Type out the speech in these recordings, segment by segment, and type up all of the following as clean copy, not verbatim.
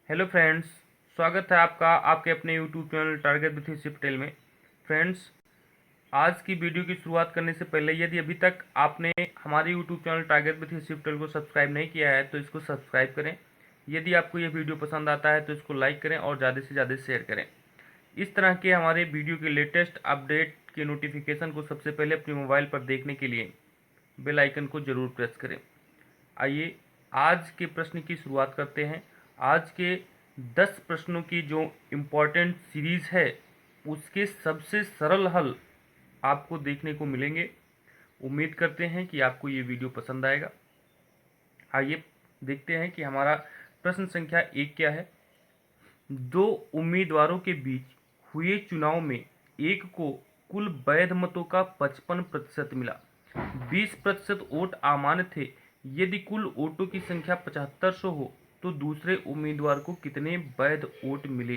Hello friends, स्वागत है आपका आपके अपने यूट्यूब चैनल टारगेट विथ ऋषि पटेल में। फ्रेंड्स, आज की वीडियो की शुरुआत करने से पहले यदि अभी तक आपने हमारे यूट्यूब चैनल टारगेट विथ ऋषि पटेल को सब्सक्राइब नहीं किया है तो इसको सब्सक्राइब करें। यदि आपको ये वीडियो पसंद आता है तो इसको लाइक करें और ज़्यादा से ज़्यादा शेयर करें। इस तरह के हमारे वीडियो के लेटेस्ट अपडेट के नोटिफिकेशन को सबसे पहले अपने मोबाइल पर देखने के लिए बेल आइकन को ज़रूर प्रेस करें। आइए आज के प्रश्न की शुरुआत करते हैं। आज के 10 प्रश्नों की जो इम्पोर्टेंट सीरीज़ है उसके सबसे सरल हल आपको देखने को मिलेंगे। उम्मीद करते हैं कि आपको ये वीडियो पसंद आएगा। आइए देखते हैं कि हमारा प्रश्न संख्या 1 क्या है। दो उम्मीदवारों के बीच हुए चुनाव में एक को कुल वैध मतों का 55% मिला, 20% वोट अमान्य थे। यदि कुल वोटों की संख्या 7500 हो तो दूसरे उम्मीदवार को कितने वैध वोट मिले।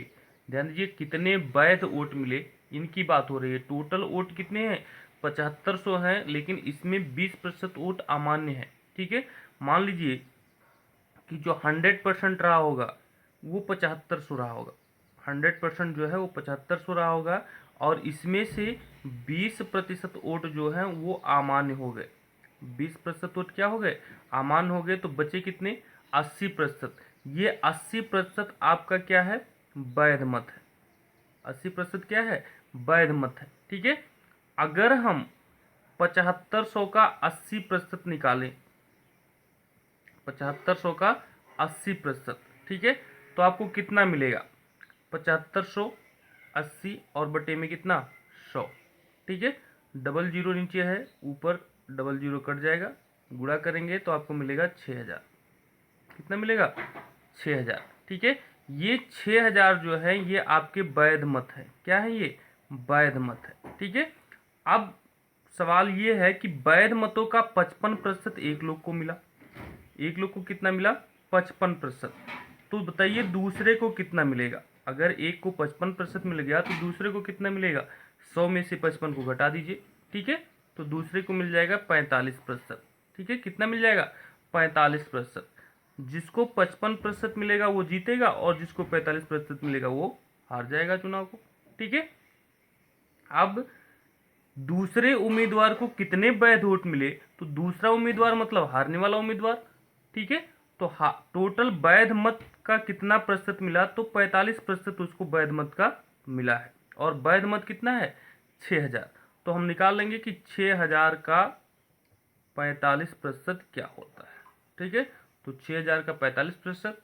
ध्यान दीजिए, कितने वैध वोट मिले इनकी बात हो रही है। टोटल वोट कितने हैं? 7500 हैं, लेकिन इसमें 20% वोट अमान्य है। ठीक है, मान लीजिए कि जो 100% रहा होगा वो 7500 रहा होगा। 100% जो है वो 7500 रहा होगा और इसमें से 20% वोट जो है वो अमान्य हो गए। 20% वोट क्या हो गए? अमान्य हो गए। तो बचे कितने? 80%। ये 80% आपका क्या है? वैध मत है। 80% क्या है? वैध मत है। ठीक है, अगर हम 7500 का 80% निकालें, 7500 का 80%, ठीक है, तो आपको कितना मिलेगा? 7500 80 और बटे में कितना? 100। ठीक है, डबल जीरो नीचे है, ऊपर डबल जीरो कट जाएगा, गुणा करेंगे तो आपको मिलेगा 6000। कितना मिलेगा? 6000। ठीक है, ये 6000 जो है ये आपके वैध मत है। क्या है ये? वैध मत है। ठीक है, अब सवाल ये है कि वैध मतों का 55% एक लोग को मिला। एक लोग को कितना मिला? 55%। तो बताइए दूसरे को कितना मिलेगा? अगर एक को 55% मिल गया तो दूसरे को कितना मिलेगा? 100 में से 55 को घटा दीजिए। ठीक है, तो दूसरे को मिल जाएगा 45%। ठीक है, कितना मिल जाएगा? 45%। जिसको 55% मिलेगा वो जीतेगा और जिसको 45% मिलेगा वो हार जाएगा चुनाव को। ठीक है, अब दूसरे उम्मीदवार को कितने वैध वोट मिले? तो दूसरा उम्मीदवार मतलब हारने वाला उम्मीदवार। ठीक है, तो टोटल वैध मत का कितना प्रतिशत मिला? तो 45% उसको वैध मत का मिला है। और वैध मत कितना है? 6000। तो हम निकाल लेंगे कि 6000 का 45% क्या होता है। ठीक है, तो 6000 का 45%,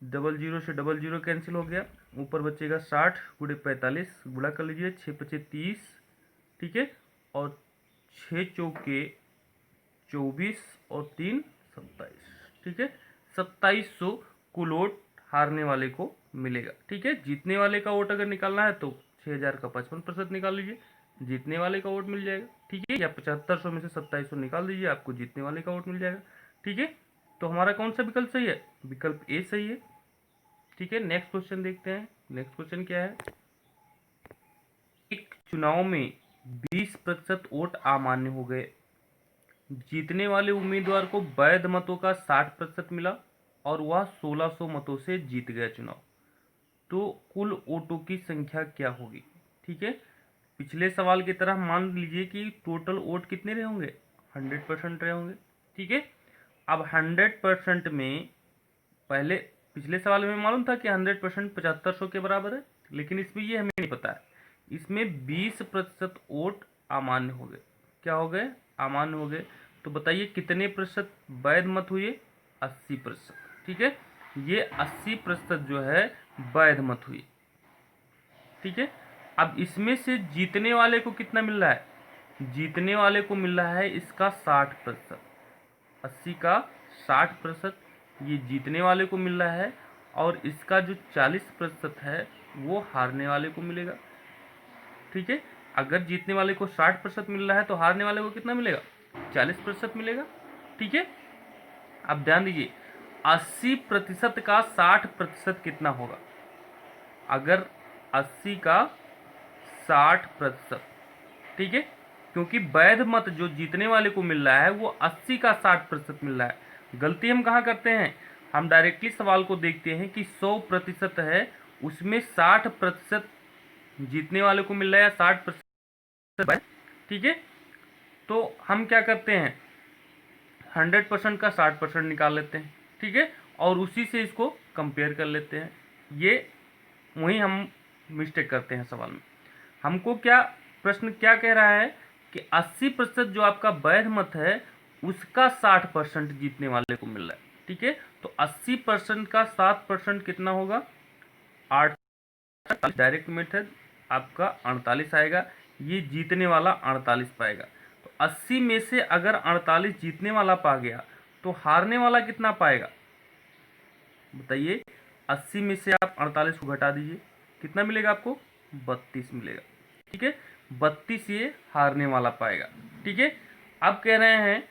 डबल जीरो से डबल जीरो कैंसिल हो गया, ऊपर बचेगा 60 गुणे 45, गुणा कर लीजिए, 6 पचे 30। ठीक है, और 6 चौके 24 और 3 27। ठीक है, 2700 कुल वोट हारने वाले को मिलेगा। ठीक है, जीतने वाले का वोट अगर निकालना है तो 6000 का 55% निकाल लीजिए, जीतने वाले का वोट मिल जाएगा। ठीक है, या 7500 में से 2700 निकाल दीजिए, आपको जीतने वाले का वोट मिल जाएगा। ठीक है, तो हमारा कौन सा विकल्प सही है? विकल्प ए सही है। ठीक है, नेक्स्ट क्वेश्चन देखते हैं। नेक्स्ट क्वेश्चन क्या है? एक चुनाव में 20% वोट अमान्य हो गए। जीतने वाले उम्मीदवार को वैध मतों का 60% मिला और वह 1600 मतों से जीत गया चुनाव। तो कुल वोटों की संख्या क्या होगी? ठीक है, पिछले सवाल की तरह मान लीजिए कि टोटल वोट कितने रहे होंगे? 100% रहे होंगे। ठीक है, अब 100% में पहले पिछले सवाल में मालूम था कि 100% 7500 के बराबर है, लेकिन इसमें ये हमें नहीं पता है। इसमें 20% वोट अमान्य हो गए। क्या हो गए? अमान्य हो गए। तो बताइए कितने प्रतिशत वैध मत हुए? 80%। ठीक है, ये 80% जो है वैध मत हुई। ठीक है, अब इसमें से जीतने वाले को कितना मिल रहा है? जीतने वाले को मिल रहा है इसका 60%। 80 का 60% ये जीतने वाले को मिल रहा है और इसका जो 40% है वो हारने वाले को मिलेगा। ठीक है, अगर जीतने वाले को 60% मिल रहा है तो हारने वाले को कितना मिलेगा? 40% मिलेगा। ठीक है, अब ध्यान दीजिए, 80% का 60% कितना होगा? अगर 80 का 60%, ठीक है, क्योंकि वैध मत जो जीतने वाले को मिल रहा है वो 80 का 60% मिल रहा है। गलती हम कहाँ करते हैं? हम डायरेक्टली सवाल को देखते हैं कि 100% है, उसमें 60% जीतने वाले को मिल रहा है या 60%, ठीक है। तो हम क्या करते हैं, 100% का 60% निकाल लेते हैं, ठीक है, और उसी से इसको कंपेयर कर लेते हैं। ये वही हम मिस्टेक करते हैं सवाल में। हमको क्या प्रश्न क्या कह रहा है कि 80% जो आपका वैध मत है उसका 60% जीतने वाले को मिल रहा है, ठीक है। तो 80% का 7% कितना होगा, 8। डायरेक्ट मेथड आपका 48 आएगा, ये जीतने वाला 48 पाएगा। तो 80 में से अगर 48 जीतने वाला पा गया तो हारने वाला कितना पाएगा बताइए। 80 में से आप 48 को घटा दीजिए, कितना मिलेगा आपको, 32 मिलेगा, ठीक है। 32 ये हारने वाला पाएगा, ठीक है। अब कह रहे हैं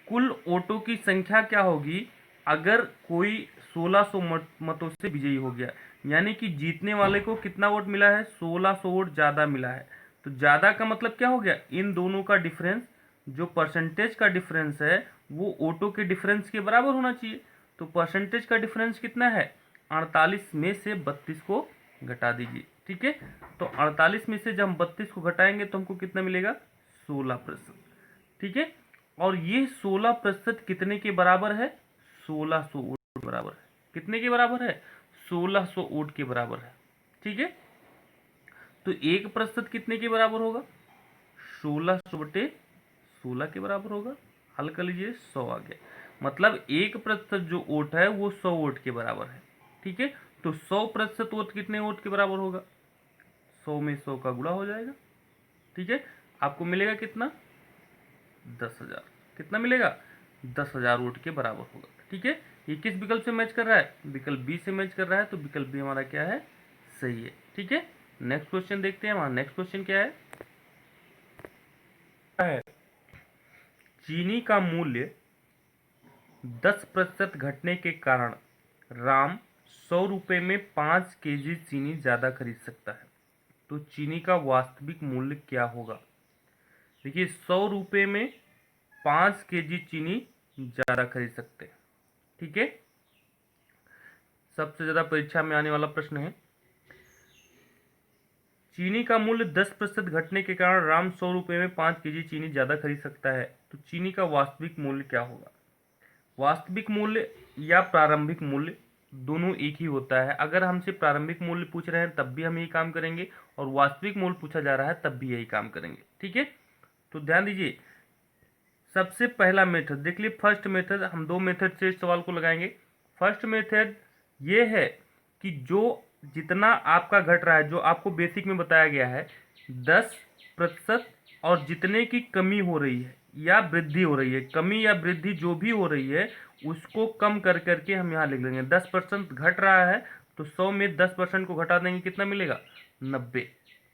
कुल वोटों की संख्या क्या होगी अगर कोई 1600 मतों से विजयी हो गया, यानी कि जीतने वाले को कितना वोट मिला है, 1600 वोट ज़्यादा मिला है। तो ज़्यादा का मतलब क्या हो गया, इन दोनों का डिफरेंस, जो परसेंटेज का डिफरेंस है वो वोटों के डिफरेंस के बराबर होना चाहिए। तो परसेंटेज का डिफरेंस कितना है, 48 में से 32 को घटा दीजिए, ठीक है। तो 48 में से जब हम 32 को घटाएंगे तो हमको कितना मिलेगा, 16%, ठीक है। और ये 16% कितने के बराबर है, 1600 वोट के बराबर है। कितने के बराबर है, 1600 वोट के बराबर है, ठीक है। तो 1% कितने के बराबर होगा, 1600/16 के बराबर होगा। हल कर लीजिए, 100 आ गया। मतलब 1% जो वोट है वो 100 वोट के बराबर है, ठीक है। तो 100% वोट कितने वोट के बराबर होगा, 100 में 100 का गुणा हो जाएगा, ठीक है। आपको मिलेगा कितना, 10,000। कितना मिलेगा, 10,000 वोट के बराबर होगा, ठीक है। ये किस विकल्प से मैच कर रहा है, विकल्प बी से मैच कर रहा है। तो विकल्प बी हमारा क्या है, सही है, ठीक है। नेक्स्ट क्वेश्चन देखते हैं। हमारा नेक्स्ट क्वेश्चन क्या है, चीनी का मूल्य 10% घटने के कारण राम 100 रुपये में 5 केजी चीनी ज़्यादा खरीद सकता है। तो चीनी का वास्तविक मूल्य क्या होगा। देखिए 100 रुपये में 5 केजी चीनी ज़्यादा खरीद सकते हैं, ठीक है। सबसे ज़्यादा परीक्षा में आने वाला प्रश्न है, चीनी का मूल्य 10% घटने के कारण राम 100 रुपये में 5 केजी चीनी ज़्यादा खरीद सकता है। तो चीनी का वास्तविक मूल्य क्या होगा। वास्तविक मूल्य या प्रारंभिक मूल्य दोनों एक ही होता है। अगर हमसे प्रारंभिक मूल्य पूछ रहे हैं तब भी हम यही काम करेंगे, और वास्तविक मूल्य पूछा जा रहा है तब भी यही काम करेंगे, ठीक है। तो ध्यान दीजिए, सबसे पहला मेथड देख लीजिए। फर्स्ट मेथड, हम दो मेथड से इस सवाल को लगाएंगे। फर्स्ट मेथड ये है कि जो जितना आपका घट रहा है, जो आपको बेसिक में बताया गया है 10%, और जितने की कमी हो रही है या वृद्धि हो रही है, कमी या वृद्धि जो भी हो रही है उसको कम कर करके हम यहाँ लिख लेंगे। 10% घट रहा है तो 100 में 10% को घटा देंगे, कितना मिलेगा, 90,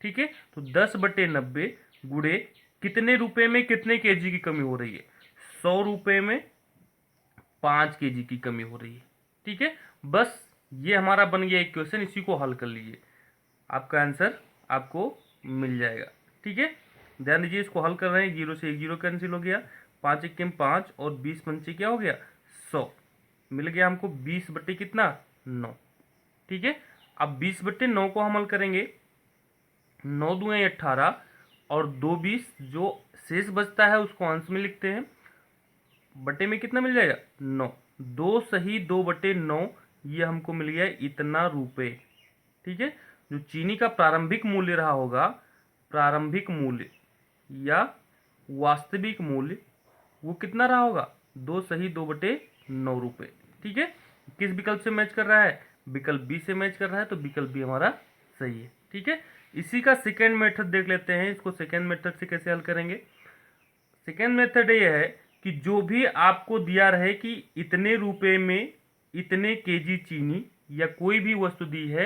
ठीक है। तो 10/90 गुणे कितने रुपए में कितने केजी की कमी हो रही है, 100 रुपये में 5 केजी की कमी हो रही है, ठीक है। बस ये हमारा बन गया एक क्वेश्चन, इसी को हल कर लीजिए, आपका आंसर आपको मिल जाएगा, ठीक है। ध्यान दीजिए, इसको हल कर रहे हैं, 0 से 1 0 कैंसिल हो गया, 5 1 5 और 20 पंचे क्या हो गया, 100 मिल गया हमको। 20 बट्टे कितना, 9, ठीक है। अब 20/9 को हम हल करेंगे, 9 दूनी 18 और 2 20, जो शेष बचता है उसको अंश में लिखते हैं, बटे में कितना मिल जाएगा, 9, 2 सही 2/9, ये हमको मिल गया इतना रुपए, ठीक है। जो चीनी का प्रारंभिक मूल्य रहा होगा, प्रारंभिक मूल्य या वास्तविक मूल्य, वो कितना रहा होगा, 2 सही 2/9 रुपये, ठीक है। किस विकल्प से मैच कर रहा है, विकल्प बी से मैच कर रहा है। तो विकल्प बी हमारा सही है, ठीक है। इसी का सेकेंड मेथड देख लेते हैं, इसको सेकेंड मेथड से कैसे हल करेंगे। सेकेंड मेथड ये है कि जो भी आपको दिया रहे कि इतने रुपए में इतने केजी चीनी या कोई भी वस्तु दी है,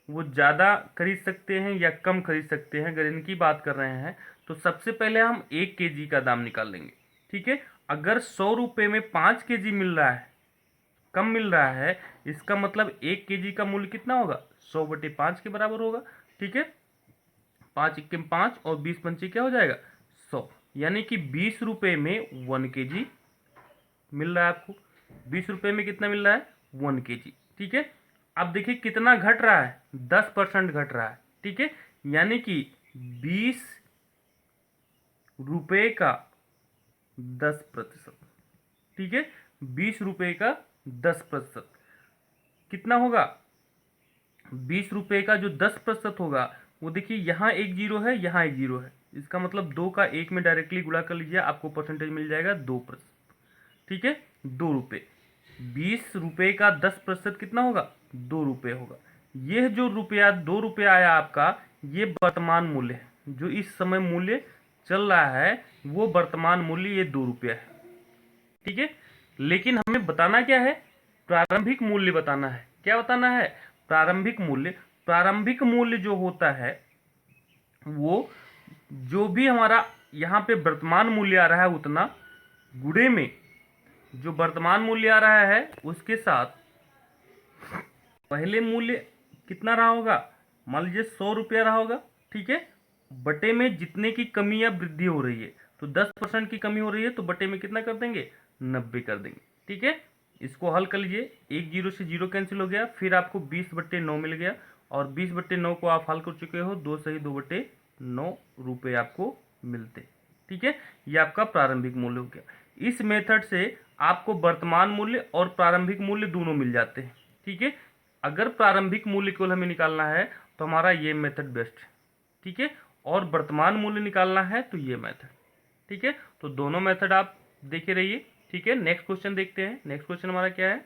वो ज़्यादा खरीद सकते हैं या कम खरीद सकते हैं, अगर इनकी बात कर रहे हैं तो सबसे पहले हम 1 केजी का दाम निकाल लेंगे, ठीक है। अगर 100 रुपये में 5 केजी मिल रहा है, कम मिल रहा है, इसका मतलब 1 केजी का मूल्य कितना होगा, 100/5 के बराबर होगा, ठीक है। 5 1 5 और 20 पंचे क्या हो जाएगा, 100, यानी कि 20 रुपये में 1 केजी मिल रहा है आपको। 20 रुपये में कितना मिल रहा है, 1 kg। ठीक है, अब देखिए कितना घट रहा है, 10% घट रहा है। ठीक है, यानी कि 20 रुपये का 10%। ठीक है, 20 रुपये का 10% कितना होगा? 20 रुपये का जो 10% होगा वो देखिए यहाँ एक जीरो है, यहाँ एक जीरो है, इसका मतलब 2 का 1 में डायरेक्टली गुणा कर लीजिए, आपको परसेंटेज मिल जाएगा 2%। ठीक है, 2 रुपये। 20 रुपये का 10% कितना होगा? 2 रुपये होगा। यह जो रुपया 2 रुपया आया आपका, ये वर्तमान मूल्य है, जो इस समय मूल्य चल रहा है वो वर्तमान मूल्य ये 2 रुपया है। ठीक है, लेकिन हमें बताना क्या है? प्रारंभिक मूल्य बताना है। क्या बताना है? प्रारंभिक मूल्य। प्रारंभिक मूल्य जो होता है वो जो भी हमारा यहाँ पे वर्तमान मूल्य आ रहा है उतना गुणे में जो वर्तमान मूल्य आ रहा है उसके साथ पहले मूल्य कितना रहा होगा, मान लीजिए 100 रुपया रहा होगा। ठीक है, बटे में जितने की कमी या वृद्धि हो रही है, तो 10% की कमी हो रही है तो बटे में कितना कर देंगे? 90 कर देंगे। ठीक है, इसको हल कर लीजिए, एक जीरो से जीरो कैंसिल हो गया, फिर आपको 20/9 मिल गया, और 20/9 को आप हल कर चुके हो, 2 सही 2/9 रुपये आपको मिलते। ठीक है, ये आपका प्रारंभिक मूल्य हो गया। इस मेथड से आपको वर्तमान मूल्य और प्रारंभिक मूल्य दोनों मिल जाते हैं। ठीक है, अगर प्रारंभिक मूल्य केवल हमें निकालना है तो हमारा ये मेथड बेस्ट है। ठीक है, और वर्तमान मूल्य निकालना है तो ये मेथड। ठीक है, तो दोनों मेथड आप देखे रहिए। ठीक है, नेक्स्ट क्वेश्चन देखते हैं। नेक्स्ट क्वेश्चन हमारा क्या है?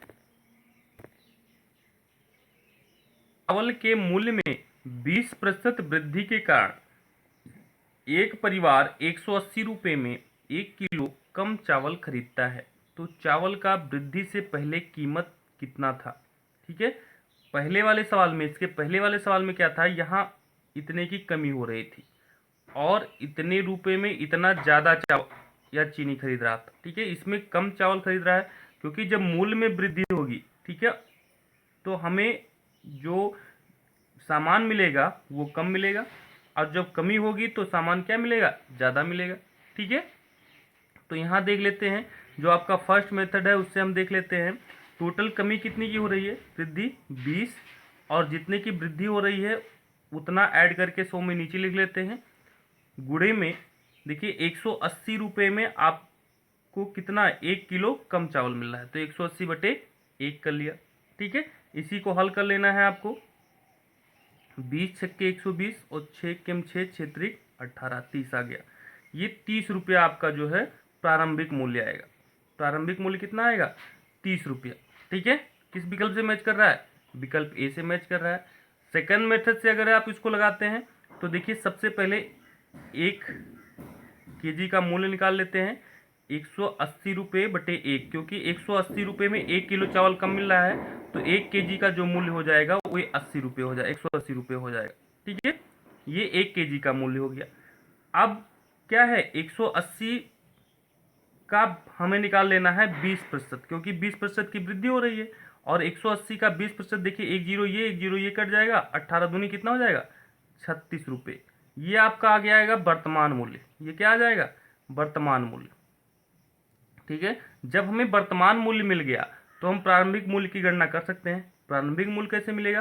चावल के मूल्य में 20% वृद्धि के कारण एक परिवार 180 रुपये में 1 किलो कम चावल खरीदता है, तो चावल का वृद्धि से पहले कीमत कितना था? ठीक है, पहले वाले सवाल में, इसके पहले वाले सवाल में क्या था? यहाँ इतने की कमी हो रही थी और इतने रुपए में इतना ज़्यादा चावल या चीनी खरीद रहा था। ठीक है, इसमें कम चावल खरीद रहा है, क्योंकि जब मूल्य में वृद्धि होगी, ठीक है, तो हमें जो सामान मिलेगा वो कम मिलेगा, और जब कमी होगी तो सामान क्या मिलेगा? ज़्यादा मिलेगा। ठीक है, तो यहाँ देख लेते हैं, जो आपका फर्स्ट मेथड है उससे हम देख लेते हैं टोटल कमी कितनी की हो रही है? वृद्धि 20, और जितने की वृद्धि हो रही है उतना ऐड करके 100 में नीचे लिख लेते हैं। गुणे में देखिए 180 रुपये में आपको कितना? 1 किलो कम चावल मिल रहा है, तो 180/1 कर लिया। ठीक है, इसी को हल कर लेना है आपको। 20 छक्के 120 और 6 के 6 6 18 30 आ गया। ये 30 रुपया आपका जो है प्रारंभिक मूल्य आएगा। प्रारंभिक मूल्य कितना आएगा? 30 रुपया। ठीक है, किस विकल्प से मैच कर रहा है? विकल्प ए से मैच कर रहा है। सेकंड मेथड से अगर आप इसको लगाते हैं तो देखिए सबसे पहले 1 kg का मूल्य निकाल लेते हैं, 180 रुपये बटे 1, क्योंकि 180 रुपये में 1 किलो चावल कम मिल रहा है, तो 1 kg का जो मूल्य हो जाएगा वो 80 रुपये हो जाएगा, 180 रुपये हो जाएगा। ठीक है, ये 1 kg का मूल्य हो गया। अब क्या है? 180 का हमें निकाल लेना है 20%, क्योंकि 20% की वृद्धि हो रही है, और 180 का 20% देखिए, एक जीरो ये कट जाएगा, 18 दूनी कितना हो जाएगा? 36 रुपये। ये आपका आ गया आएगा वर्तमान मूल्य। ये क्या आ जाएगा? वर्तमान मूल्य। ठीक है, जब हमें वर्तमान मूल्य मिल गया तो हम प्रारंभिक मूल्य की गणना कर सकते हैं। प्रारंभिक मूल्य कैसे मिलेगा?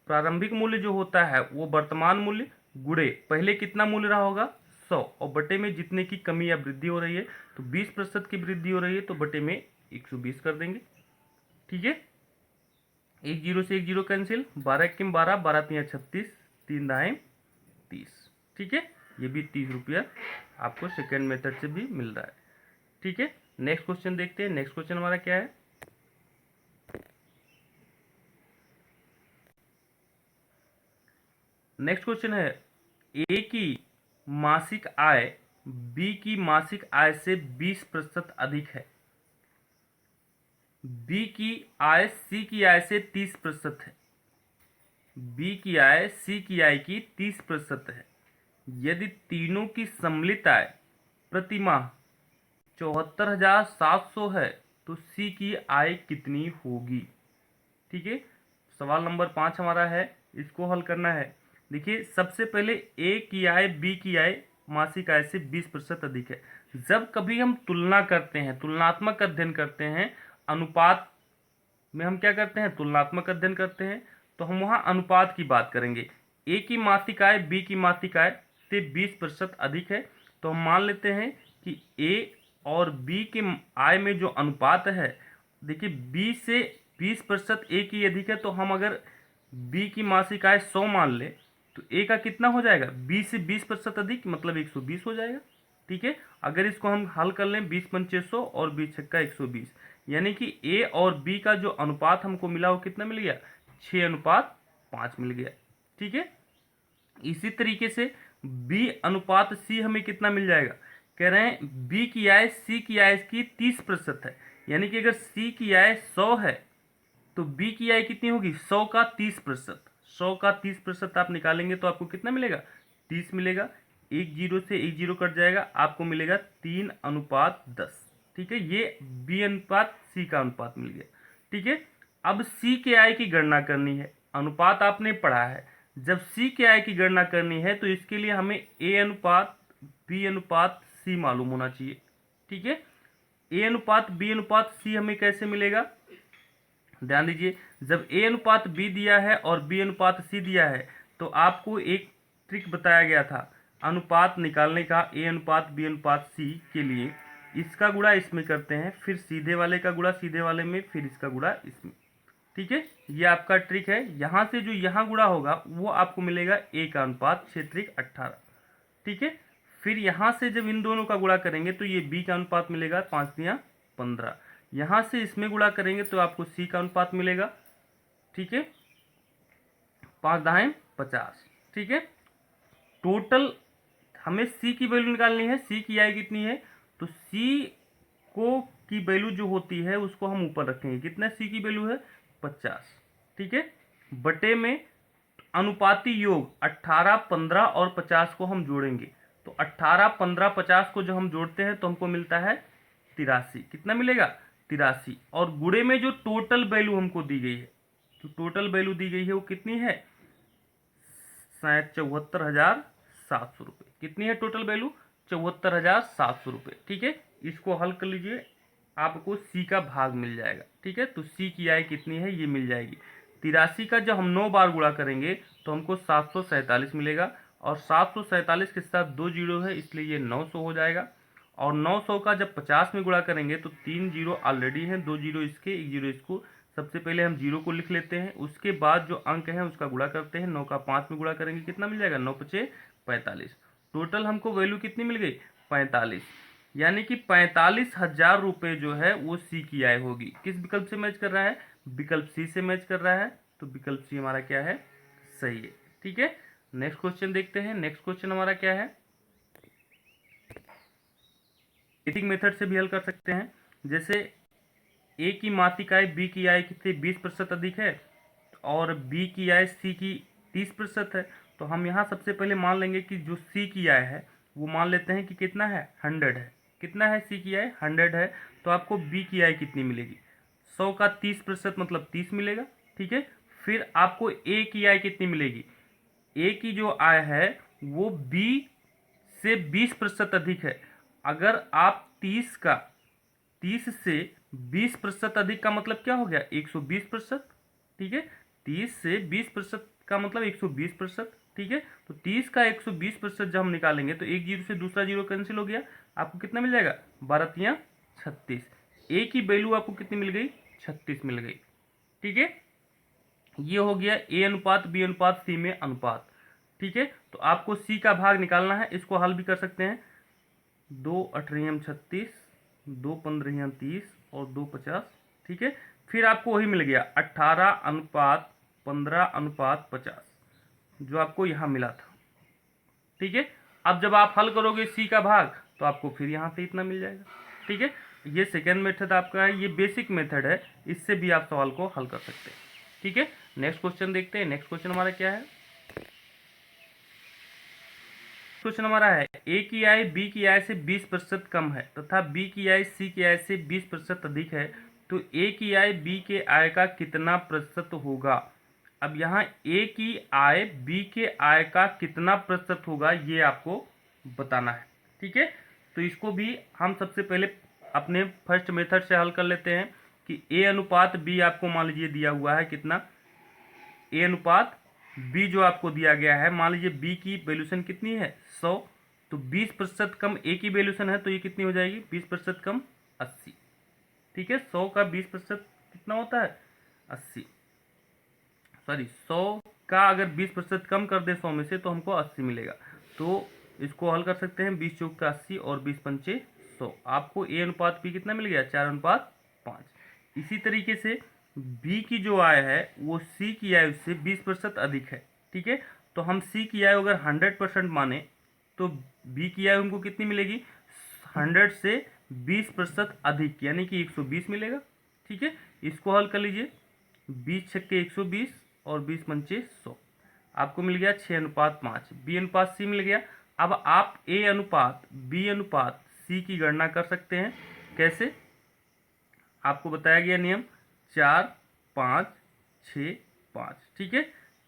प्रारंभिक मूल्य जो होता है वो वर्तमान मूल्य गुणे पहले कितना मूल्य रहा होगा? 100, और बटे में जितने की कमी या वृद्धि हो रही है, तो 20% की वृद्धि हो रही है तो बटे में 120 कर देंगे। ठीक है, एक जीरो से एक जीरो कैंसिल, 12 के 12, 12 तिया 36, 3 दाएं 30। ठीक है, ये भी 30 रुपया आपको सेकेंड मेथड से भी मिल रहा है। ठीक है, नेक्स्ट क्वेश्चन देखते हैं। नेक्स्ट क्वेश्चन हमारा क्या है? नेक्स्ट क्वेश्चन है, ए की मासिक आय बी की मासिक आय से 20% अधिक है, बी की आय सी की आय से 30% है, बी की आय सी की आय की 30% है। यदि तीनों की सम्मिलित आय प्रति माह 74,700 है तो सी की आय कितनी होगी? ठीक है, सवाल नंबर 5 हमारा है, इसको हल करना है। देखिए सबसे पहले ए की आय बी की आय मासिक आय से 20% अधिक है। जब कभी हम तुलना करते हैं, तुलनात्मक अध्ययन करते हैं, अनुपात में हम क्या करते हैं, तुलनात्मक अध्ययन करते हैं, तो हम वहाँ अनुपात की बात करेंगे। ए की मासिक आय बी की मासिक आय से 20% अधिक है, तो हम मान लेते हैं कि ए और बी के आय में जो अनुपात है, देखिए बी से 20% ए की अधिक है, तो हम अगर बी की मासिक आय 100 मान लें तो ए का कितना हो जाएगा, बी से 20% अधिक मतलब 120 हो जाएगा। ठीक है, अगर इसको हम हल कर लें 20 पंचे 100 और 20 छक्का 120, यानी कि ए और बी का जो अनुपात हमको मिला वो कितना मिल गया, 6:5 मिल गया। ठीक है, इसी तरीके से बी अनुपात सी हमें कितना मिल जाएगा, कह रहे हैं बी की आय सी की आय की 30% है, यानी कि अगर सी की आय 100 है तो बी की आय कितनी होगी, 100 का 30%। 100 का 30% आप निकालेंगे तो आपको कितना मिलेगा, 30 मिलेगा। एक जीरो से एक जीरो कट जाएगा, आपको मिलेगा 3:10। ठीक है, ये बी अनुपात सी का अनुपात मिल गया। ठीक है, अब सी के आय की गणना करनी है, अनुपात आपने पढ़ा है, जब सी के आय की गणना करनी है तो इसके लिए हमें ए अनुपात बी अनुपात सी मालूम होना चाहिए। ठीक है, ए अनुपात बी अनुपात सी हमें कैसे मिलेगा, ध्यान दीजिए, जब ए अनुपात बी दिया है और बी अनुपात सी दिया है तो आपको एक ट्रिक बताया गया था अनुपात निकालने का, ए अनुपात बी अनुपात सी के लिए इसका गुणा इसमें करते हैं, फिर सीधे वाले का गुणा सीधे वाले में, फिर इसका गुणा इसमें। ठीक है, ये आपका ट्रिक है। यहाँ से जो यहाँ गुणा होगा वो आपको मिलेगा ए का अनुपात 6×18। ठीक है, फिर यहाँ से जब इन दोनों का गुणा करेंगे तो ये बी का अनुपात मिलेगा 5×15। यहाँ से इसमें गुणा करेंगे तो आपको सी का अनुपात मिलेगा। ठीक है, 5×50। ठीक है, टोटल हमें सी की वैल्यू निकालनी है, सी की आय कितनी है, तो सी को की वैल्यू जो होती है उसको हम ऊपर रखेंगे, कितना सी की वैल्यू है 50। ठीक है, बटे में अनुपाती योग 18, 15 और 50 को हम जोड़ेंगे, तो 18, 15, 50 को जब हम जोड़ते हैं तो हमको मिलता है 83। कितना मिलेगा, 83। और गुणे में जो टोटल वैल्यू हमको दी गई है, तो टोटल वैल्यू दी गई है वो कितनी है, 74,700 रुपये। कितनी है टोटल वैल्यू, 74,700 रुपये। ठीक है, इसको हल कर लीजिए, आपको सी का भाग मिल जाएगा। ठीक है, तो सी की आय कितनी है ये मिल जाएगी, 83 का जब हम 9 बार गुणा करेंगे तो हमको 747 मिलेगा, और 747 के साथ 2 जीरो है इसलिए ये 900 हो जाएगा। और 900 का जब 50 में गुणा करेंगे तो 3 जीरो ऑलरेडी हैं, 2 जीरो इसके, 1 जीरो इसको, सबसे पहले हम जीरो को लिख लेते हैं, उसके बाद जो अंक है उसका गुणा करते हैं, 9 का 5 में गुणा करेंगे कितना मिल जाएगा, 9×5 = 45। टोटल हमको वैल्यू कितनी मिल गई, 45, यानी कि 45,000 रुपये जो है वो सी की आय होगी। किस विकल्प से मैच कर रहा है, विकल्प सी से मैच कर रहा है, तो विकल्प सी हमारा क्या है, सही है। ठीक है, नेक्स्ट क्वेश्चन देखते हैं। नेक्स्ट क्वेश्चन हमारा क्या है, एडिटिंग मेथड से भी हल कर सकते हैं। जैसे ए की मासिक आय बी की आय कितने 20% अधिक है और बी की आय सी की 30% है, तो हम यहाँ सबसे पहले मान लेंगे कि जो सी की आय है वो मान लेते हैं कि कितना है, 100 है। कितना है सी की आय, 100 है, तो आपको बी की आय कितनी मिलेगी, 100 का 30% मतलब 30 मिलेगा। ठीक है, फिर आपको ए की आय कितनी मिलेगी, ए की जो आय है वो बी से 20% अधिक है। अगर आप 30 से 20% अधिक का मतलब क्या हो गया, 120%। ठीक है, 30 से 20% का मतलब 120%। ठीक है, तो 30 का 120% जब हम निकालेंगे तो एक जीरो से दूसरा जीरो कैंसिल हो गया, आपको कितना मिल जाएगा, 12×36। ए की वैल्यू आपको कितनी मिल गई, 36 मिल गई। ठीक है, ये हो गया ए अनुपात बी अनुपात सी में अनुपात। ठीक है, तो आपको सी का भाग निकालना है, इसको हल भी कर सकते हैं, 2×8=36, 2×15=30 और 2×50। ठीक है, फिर आपको वही मिल गया 18:15:50 जो आपको यहाँ मिला था। ठीक है, अब जब आप हल करोगे सी का भाग तो आपको फिर यहाँ से इतना मिल जाएगा। ठीक है, ये सेकेंड मेथड आपका है, ये बेसिक मेथड है, इससे भी आप सवाल को हल कर सकते हैं। ठीक है, नेक्स्ट क्वेश्चन देखते हैं। नेक्स्ट क्वेश्चन हमारा क्या है, क्वेश्चन हमारा है ए की आय बी की आय से 20% कम है तथा बी की आय सी की आय से 20% अधिक है, तो ए की आय बी के आय का कितना प्रतिशत होगा। अब यहाँ ए की आय बी के आय का कितना प्रतिशत होगा ये आपको बताना है। ठीक है, तो इसको भी हम सबसे पहले अपने फर्स्ट मेथड से हल कर लेते हैं। कि ए अनुपात बी आपको मान लीजिए दिया हुआ है कितना, ए अनुपात बी जो आपको दिया गया है, मान लीजिए बी की वैल्यूशन कितनी है 100, तो 20% कम ए की वैल्यूशन है तो ये कितनी हो जाएगी 20% कम 80। ठीक है, 100 का 20% कितना होता है 80, सॉरी 100 का अगर 20% कम कर दे 100 में से तो हमको 80 मिलेगा। तो इसको हल कर सकते हैं, 20 चौक का 80 और 20 पंचे 100, आपको ए अनुपात बी कितना मिल गया 4:5। इसी तरीके से बी की जो आय है वो सी की आय से 20% अधिक है। ठीक है, तो हम सी की आय अगर 100% माने तो बी की आय हमको कितनी मिलेगी 100 से 20% अधिक, यानी कि 120 मिलेगा। ठीक है, इसको हल कर लीजिए, 20 छक्के 120 और 20 पंचे 100, आपको मिल गया 6:5। बी अनुपात सी मिल गया। अब आप ए अनुपात बी अनुपात सी की गणना कर सकते हैं। कैसे, आपको बताया गया नियम 4 5 6 5। ठीक है,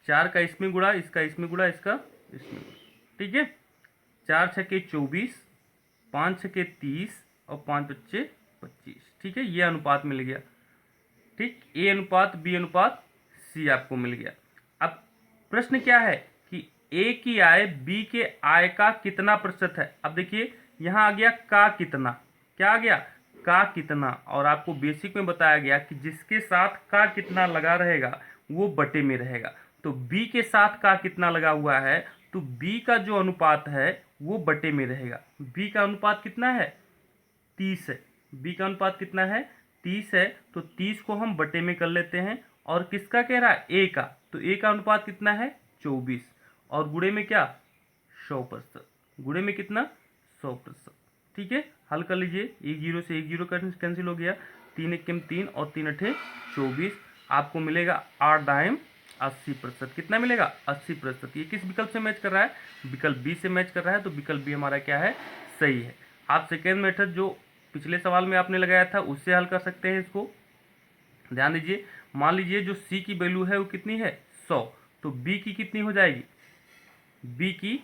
4 का इसमें गुणा, इसका इसमें गुणा, इसका इसमें गुणा। ठीक है, 4 छक्के 24, 5 छक्के 30 और 5 बच्चे 25। ठीक है, ये अनुपात मिल गया। ठीक, ए अनुपात बी अनुपात सी आपको मिल गया। अब प्रश्न क्या है कि ए की आय बी के आय का कितना प्रतिशत है। अब देखिए यहां आ गया का कितना, क्या आ गया का कितना, और आपको बेसिक में बताया गया कि जिसके साथ का कितना लगा रहेगा वो बटे में रहेगा। तो बी के साथ का कितना लगा हुआ है, तो बी का जो अनुपात है वो बटे में रहेगा। बी का अनुपात कितना है 30 है, बी का अनुपात कितना है 30 है, तो 30 को हम बटे में कर लेते हैं। और किसका कह रहा है ए का, तो ए का अनुपात कितना है 24, और गुणे में क्या 100%, गुणे में कितना 100%। ठीक है, हल कर लीजिए, एक जीरो से एक जीरो कैंसिल हो गया, 3 एकम 3 और 3 अठे 24, आपको मिलेगा 8 दाएम 80%। कितना मिलेगा 80%। ये किस विकल्प से मैच कर रहा है, विकल्प बी से मैच कर रहा है, तो विकल्प बी हमारा क्या है सही है। आप सेकेंड मेथड जो पिछले सवाल में आपने लगाया था उससे हल कर सकते हैं इसको। ध्यान दीजिए, मान लीजिए जो सी की वैल्यू है वो कितनी है 100, तो बी की कितनी हो जाएगी, बी की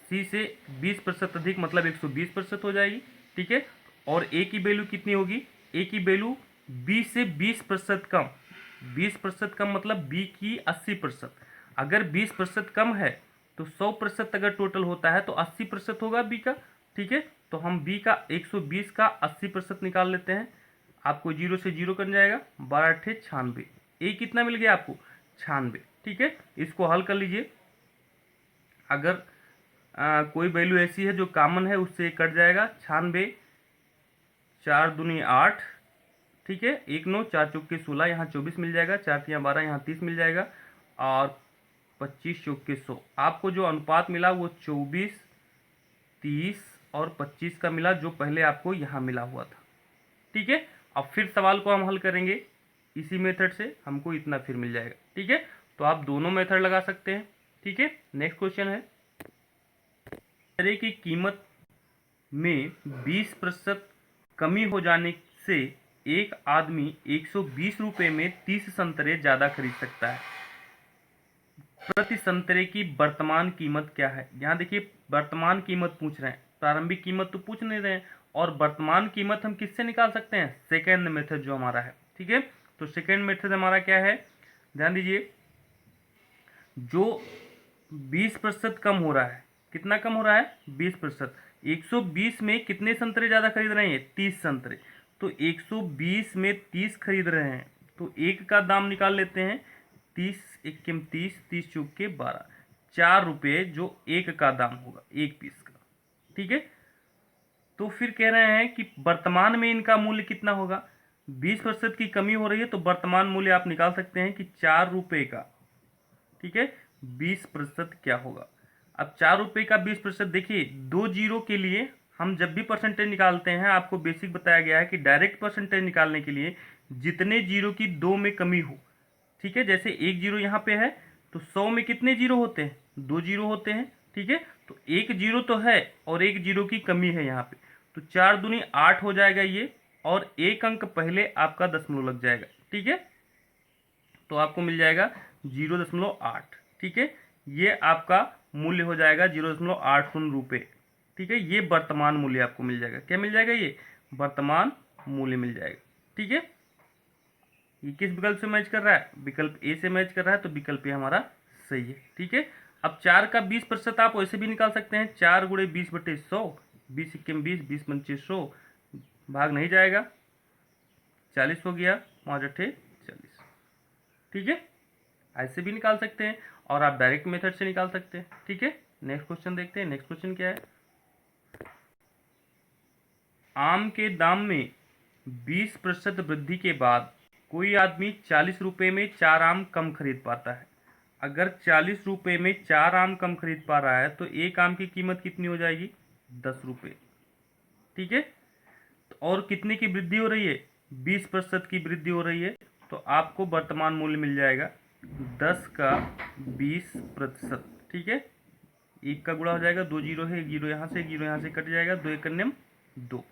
सी से 20% अधिक मतलब 120% हो जाएगी। ठीक है, और ए की वैल्यू कितनी होगी, ए की वैल्यू बी से 20% कम, 20% कम मतलब बी की 80%। अगर 20% कम है तो 100% अगर टोटल होता है तो 80% होगा बी का। ठीक है, तो हम बी का 120 का 80% निकाल लेते हैं, आपको जीरो से जीरो कट जाएगा, 12 अठे 96। ए कितना मिल गया आपको 96। ठीक है, इसको हल कर लीजिए, अगर कोई वैल्यू ऐसी है जो कॉमन है उससे कट जाएगा, 96 4 दूनी 8। ठीक है, 1 9 4 चौके 16, यहाँ 24 मिल जाएगा, 4 तियाँ 12, यहाँ 30 मिल जाएगा, और 25 चौके 100। आपको जो अनुपात मिला वो 24 30 और 25 का मिला, जो पहले आपको यहाँ मिला हुआ था। ठीक है, अब फिर सवाल को हम हल करेंगे इसी मेथड से, हमको इतना फिर मिल जाएगा। ठीक है, तो आप दोनों मेथड लगा सकते हैं। ठीक है, नेक्स्ट क्वेश्चन है, संतरे की कीमत में 20% कमी हो जाने से एक आदमी 120 रुपये में 30 संतरे ज़्यादा खरीद सकता है। प्रति संतरे की वर्तमान कीमत क्या है। यहाँ देखिए वर्तमान कीमत पूछ रहे हैं, प्रारंभिक कीमत तो पूछ नहीं रहे हैं, और वर्तमान कीमत हम किससे निकाल सकते हैं, सेकेंड मेथड जो हमारा है। ठीक है, तो सेकेंड मेथड हमारा क्या है, ध्यान दीजिए, जो 20% कम हो रहा है, कितना कम हो रहा है 20%, 120 में कितने संतरे ज़्यादा खरीद रहे हैं 30 संतरे, तो 120 में 30 खरीद रहे हैं, तो एक का दाम निकाल लेते हैं, 30 एकम 30, 30 चौक के 12, 4 रुपये जो एक का दाम होगा एक पीस का। ठीक है, तो फिर कह रहे हैं कि वर्तमान में इनका मूल्य कितना होगा, 20% की कमी हो रही है तो वर्तमान मूल्य आप निकाल सकते हैं कि 4 रुपये का। ठीक है, 20% क्या होगा। अब 4 रुपये का 20%, देखिए 2 जीरो के लिए हम जब भी परसेंटेज निकालते हैं, आपको बेसिक बताया गया है कि डायरेक्ट परसेंटेज निकालने के लिए जितने जीरो की 2 में कमी हो। ठीक है, जैसे 1 जीरो यहाँ पे है तो 100 में कितने जीरो होते हैं 2 जीरो होते हैं। ठीक है, तो 1 जीरो तो है और 1 जीरो की कमी है यहाँ पे, तो 4 दूनी 8 हो जाएगा ये, और एक अंक पहले आपका दशमलव लग जाएगा। ठीक है, तो आपको मिल जाएगा 0.8। ठीक है, ये आपका मूल्य हो जाएगा 0.80 रुपये। ठीक है, ये वर्तमान मूल्य आपको मिल जाएगा, क्या मिल जाएगा, ये वर्तमान मूल्य मिल जाएगा। ठीक है, ये किस विकल्प से मैच कर रहा है? विकल्प ए से मैच कर रहा है, तो विकल्प ए हमारा सही है। ठीक है, अब 4 का 20% आप वैसे भी निकाल सकते हैं, 4 गुणे 20/100, 20 इक्कीम 20, 20 पंचे 100, भाग नहीं जाएगा, 40 हो गया, 5 अट्ठे 40। ठीक है, ऐसे भी निकाल सकते हैं और आप डायरेक्ट मेथड से निकाल सकते हैं। ठीक है, नेक्स्ट क्वेश्चन देखते हैं। नेक्स्ट क्वेश्चन क्या है? आम के दाम में 20% वृद्धि के बाद कोई आदमी 40 रुपये में 4 आम कम खरीद पाता है। अगर 40 रुपये में 4 आम कम खरीद पा रहा है तो एक आम की कीमत कितनी हो जाएगी? 10 रुपये। ठीक है, और कितने की वृद्धि हो रही है? 20% की वृद्धि हो रही है, तो आपको वर्तमान मूल्य मिल जाएगा 10 का 20%। ठीक है, एक का गुणा हो जाएगा, 2 जीरो है, 1 जीरो यहाँ से, 1 जीरो यहाँ से कट जाएगा, 2 एक अन्यम 2।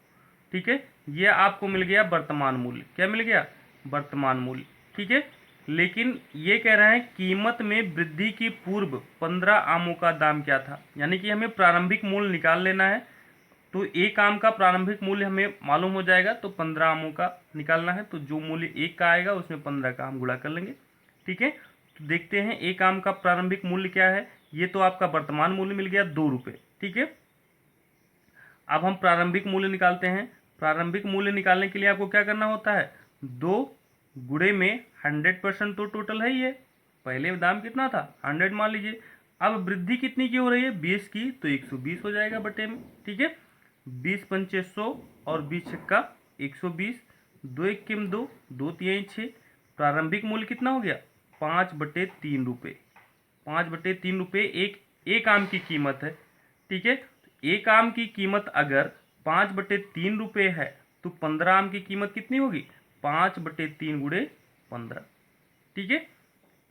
ठीक है, ये आपको मिल गया वर्तमान मूल्य। क्या मिल गया? वर्तमान मूल्य। ठीक है, लेकिन ये कह रहे हैं कीमत में वृद्धि की पूर्व 15 आमों का दाम क्या था, यानी कि हमें प्रारंभिक मूल्य निकाल लेना है। तो एक आम का प्रारंभिक मूल्य हमें मालूम हो जाएगा, तो 15 आमों का निकालना है, तो जो मूल्य एक का आएगा उसमें 15 का हम गुणा कर लेंगे। ठीक है, तो देखते हैं एक आम का प्रारंभिक मूल्य क्या है। ये तो आपका वर्तमान मूल्य मिल गया 2 रुपये। ठीक है, अब हम प्रारंभिक मूल्य निकालते हैं। प्रारंभिक मूल्य निकालने के लिए आपको क्या करना होता है? 2 गुणे में 100% तो टोटल है ही है, पहले दाम कितना था? 100 मान लीजिए। अब वृद्धि कितनी की हो रही है? 20 की, तो 120 हो जाएगा बटे में। ठीक है, 20 पंचे 100 और 20 छक्का 120, 2 इक्कीम 2, 2 तिहाई 6। प्रारंभिक मूल्य कितना हो गया? 5/3 रुपये। 5/3 रुपये एक आम की कीमत है। ठीक है, एक आम की कीमत अगर 5/3 रुपये है तो 15 आम की कीमत कितनी होगी? 5/3 गुणे 15। ठीक है,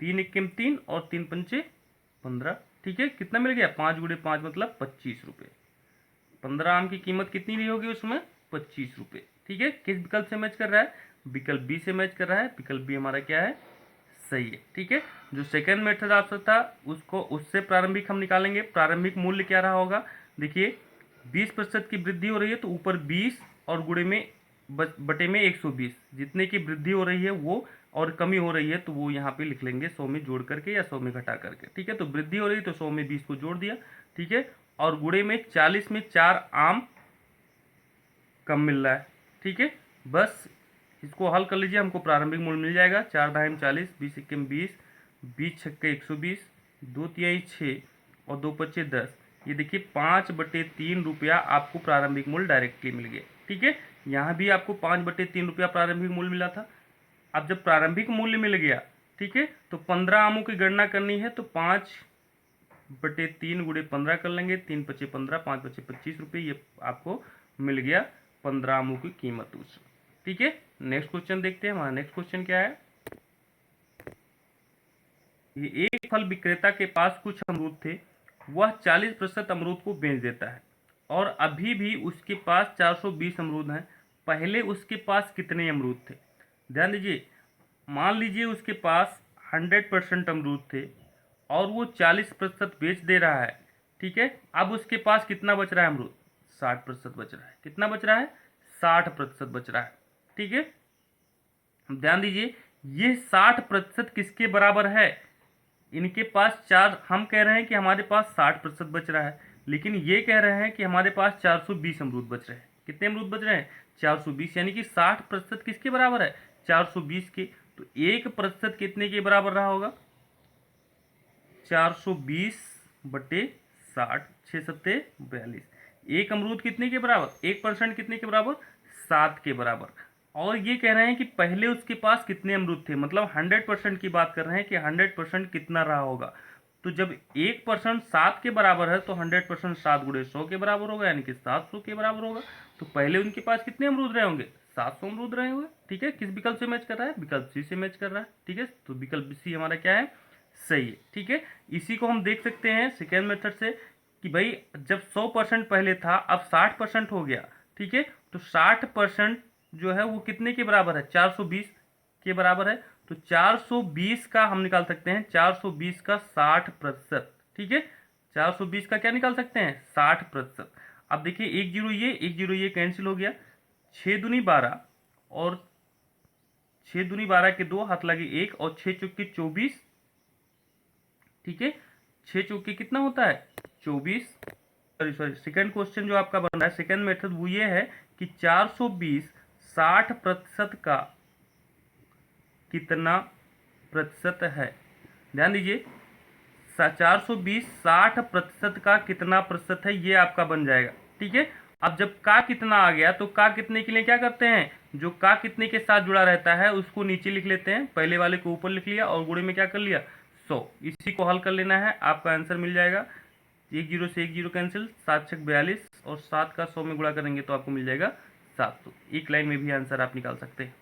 3 इक्कीम 3 और 3 पंचे 15। ठीक है, कितना मिल गया? 5 गुणे 5 मतलब 25 रुपये। 15 आम की कीमत कितनी ली होगी उसमें? 25 रुपये। ठीक है, किस विकल्प से मैच कर रहा है? विकल्प बी से मैच कर रहा है। विकल्प बी हमारा क्या है? सही है। ठीक है, जो सेकेंड मेथड आपसे था उससे प्रारंभिक हम निकालेंगे। प्रारंभिक मूल्य क्या रहा होगा? देखिए, 20% की वृद्धि हो रही है तो ऊपर 20 और गुणे में बटे में 120, जितने की वृद्धि हो रही है वो और कमी हो रही है तो वो यहाँ पे लिख लेंगे 100 में जोड़ करके या 100 में घटा करके। ठीक है, तो वृद्धि हो रही है तो 100 में 20 को जोड़ दिया। ठीक है, और गुणे में 40 में 4 आम कम मिल रहा है। ठीक है, बस इसको हल कर लीजिए, हमको प्रारंभिक मूल्य मिल जाएगा। 4 दाहिम 40, 20 इक्कीम 20, 20 छक्के 120, 2 तिहाई 6 और 2 पच्चे 10। ये देखिए 5/3 रुपया आपको प्रारंभिक मूल्य डायरेक्टली मिल गया। ठीक है, यहाँ भी आपको 5/3 रुपया प्रारंभिक मूल्य मिला था। अब जब प्रारंभिक मूल्य मिल गया, ठीक है, तो 15 आमों की गणना करनी है, तो 5/3 गुणे 15 कर लेंगे। 3 पच्चे 15, 5 पच्चे 25 रुपये, ये आपको मिल गया 15 आमों की कीमत उस। ठीक है, नेक्स्ट क्वेश्चन देखते हैं। हमारा नेक्स्ट क्वेश्चन क्या है? ये एक फल विक्रेता के पास कुछ अमरूद थे, वह 40% अमरूद को बेच देता है और अभी भी उसके पास 420 अमरूद हैं। पहले उसके पास कितने अमरूद थे? ध्यान दीजिए, मान लीजिए उसके पास 100% अमरूद थे और वो 40% बेच दे रहा है। ठीक है, अब उसके पास कितना बच रहा है अमरूद? 60% बच रहा है। कितना बच रहा है? 60% बच रहा है। ठीक है, ध्यान दीजिए, ये 60% किसके बराबर है? इनके पास हम कह रहे हैं कि हमारे पास 60% बच रहा है, लेकिन ये कह रहे हैं कि हमारे पास 420 अमरूद बच रहे हैं। कितने अमरूद बच रहे हैं? 420, यानी कि 60% किसके बराबर है? 420 के। तो 1% कितने के बराबर रहा होगा? 420/60, 6 सत्ते 42। एक अमरूद कितने के बराबर? 1% कितने के बराबर? 7 के बराबर। और ये कह रहे हैं कि पहले उसके पास कितने अमरूद थे, मतलब 100% की बात कर रहे हैं कि 100% कितना रहा होगा। तो जब 1% 7 के बराबर है तो 100% 7 गुणे 100 के बराबर होगा, यानी कि 700 के बराबर होगा। तो पहले उनके पास कितने अमरूद रहे होंगे? 700 अमरूद रहे होंगे। ठीक है, किस विकल्प से मैच कर रहा है? विकल्प सी से मैच कर रहा है। ठीक है, तो विकल्प सी हमारा क्या है? सही है। ठीक है, इसी को हम देख सकते हैं सेकेंड मेथड से कि भाई जब 100% पहले था, अब 60% हो गया। ठीक है, तो 60% जो है वो कितने के बराबर है? 420 के बराबर है। तो 420 का हम निकाल सकते हैं, 420 का 60%। ठीक है, 420 का क्या निकाल सकते हैं? 60%। अब देखिए, एक जीरो ये कैंसिल हो गया, 6 दूनी 12 और 6 दूनी 12 के 2, हाथ लगे 1 और 6 चौके 24। ठीक है, 6 चौके कितना होता है 24। सॉरी, सेकंड क्वेश्चन जो आपका बन रहा है, सेकंड मेथड वो ये है कि 420 60% का कितना प्रतिशत है। ध्यान दीजिए, 420 60% का कितना प्रतिशत है, ये आपका बन जाएगा। ठीक है, अब जब का कितना आ गया तो का कितने के लिए क्या करते हैं, जो का कितने के साथ जुड़ा रहता है उसको नीचे लिख लेते हैं, पहले वाले को ऊपर लिख लिया और गुणे में क्या कर लिया 100। इसी को हल कर लेना है, आपका आंसर मिल जाएगा। 10 से 10 कैंसिल, 7 छक 42 और 7 का 100 में गुणा करेंगे तो आपको मिल जाएगा 700। एक लाइन में भी आंसर आप निकाल सकते हैं।